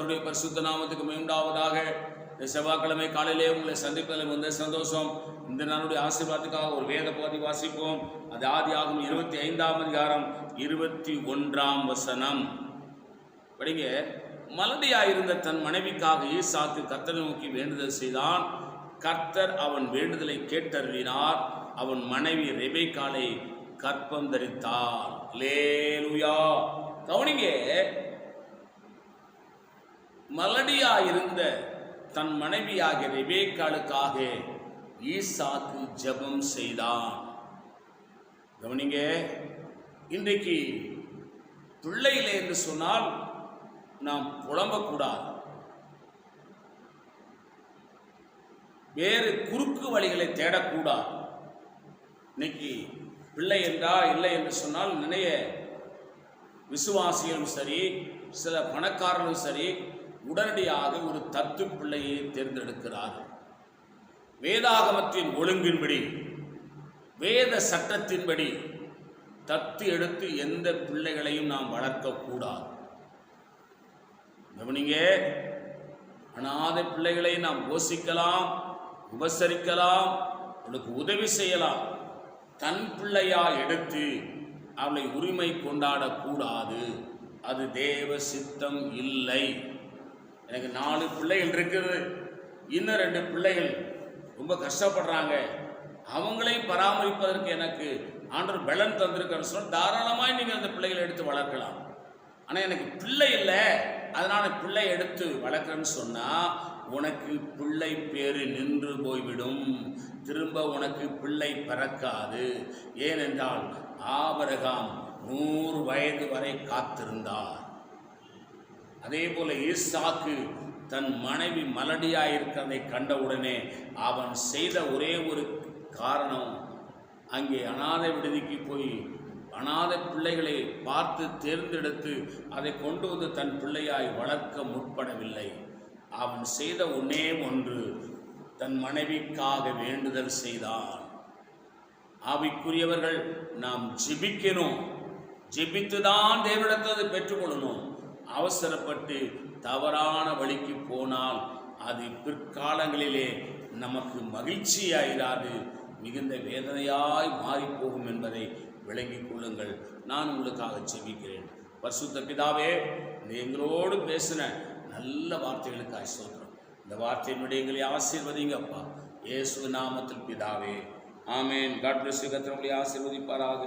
கர்த்தருடைய பரிசுத்த நாமத்துக்கு மேம்பாவதாக. இந்த செவ்வாய்க்கிழமை காலையிலே உங்களை சந்திப்பதில் வந்த சந்தோஷம். இந்த நாளுடைய ஆசீர்வாதத்துக்காக ஒரு வேத பகுதி வாசிப்போம். அது ஆதியாகமம் 25ஆம் அதிகாரம் 21ஆம் வசனம். படிங்க. மலடியாயிருந்த தன் மனைவிக்காக ஈசாக்கு கர்த்தரை நோக்கி வேண்டுதல் செய்தான். கர்த்தர் அவன் வேண்டுதலை கேட்டருளினார். அவன் மனைவி ரெபெக்காளை கற்பம் தரித்தார். அல்லேலூயா. கவனிங்க, மலடியாயிருந்த தன் மனைவியாகிய ரெபெக்காளுக்காக ஈசாக்கு ஜெபம் செய்தான். கவனிங்க, இன்றைக்கு பிள்ளையிலே என்று சொன்னால் நாம் புலம்பக்கூடாது. வேறு குறுக்கு வழிகளை தேடக்கூடாது. இன்னைக்கு பிள்ளை என்றா இல்லை என்று சொன்னால் நிறைய விசுவாசிகளும் சரி, சில பணக்காரர்களும் சரி, உடனடியாக ஒரு தத்து பிள்ளையை தேர்ந்தெடுக்கிறார்கள். வேதாகமத்தின் ஒழுங்கின்படி, வேத சட்டத்தின்படி தத்து எடுத்து எந்த பிள்ளைகளையும் நாம் வளர்க்கக்கூடாது. கவனிங்க, அநாதை பிள்ளைகளை நாம் போஷிக்கலாம், உபசரிக்கலாம், அவளுக்கு உதவி செய்யலாம். தன் பிள்ளையா எடுத்து அவளை உரிமை கொண்டாடக்கூடாது. அது தேவ சித்தம் இல்லை. எனக்கு 4 பிள்ளைகள் இருக்குது, இன்னும் 2 பிள்ளைகள் ரொம்ப கஷ்டப்படுறாங்க, அவங்களை பராமரிப்பதற்கு எனக்கு ஆண்டவர் பலன் தந்திருக்கன்னு சொன்னால் தாராளமாக நீங்கள் அந்த பிள்ளைகளை எடுத்து வளர்க்கலாம். ஆனால் எனக்கு பிள்ளை இல்லை, அதனால் பிள்ளை எடுத்து வளர்க்குறேன்னு சொன்னால் உனக்கு பிள்ளை பேரு நின்று போய்விடும். திரும்ப உனக்கு பிள்ளை பிறக்காது. ஏனென்றால் ஆபிரகாம் 100 வயது வரை காத்திருந்தார். அதே போல ஈசாக்கு தன் மனைவி மலடியாயிருக்கிறதை கண்டவுடனே அவன் செய்த ஒரே ஒரு காரணம், அங்கே அநாதை விடுதிக்கு போய் அநாதை பிள்ளைகளை பார்த்து தேர்ந்தெடுத்து அதை கொண்டு வந்து தன் பிள்ளையாய் வளர்க்க முற்படவில்லை. அவன் செய்த ஒன்னே ஒன்று, தன் மனைவிக்காக வேண்டுதல் செய்தான். ஆவிக்குரியவர்கள், நாம் ஜெபிக்கணும், ஜெபித்துதான் தேவனிடத்தை பெற்றுக்கொள்ளணும். அவசரப்பட்டு தவறான வழிக்கு போனால் அது பிற்காலங்களிலே நமக்கு மகிழ்ச்சியாயிராது, மிகுந்த வேதனையாய் மாறிப்போகும் என்பதை விளங்கிக் கொள்ளுங்கள். நான் உங்களுக்காக ஜெபிக்கிறேன். பரிசுத்த பிதாவே, எங்களோடு பேசின நல்ல வார்த்தைகளுக்காக ஸ்தோத்திரம். இந்த வார்த்தையினுடைய எங்களை ஆசீர்வதிங்கப்பா, இயேசு நாமத்தில் பிதாவே, ஆமேன். God bless you. கர்த்தர் உங்களை ஆசீர்வதிப்பாராக.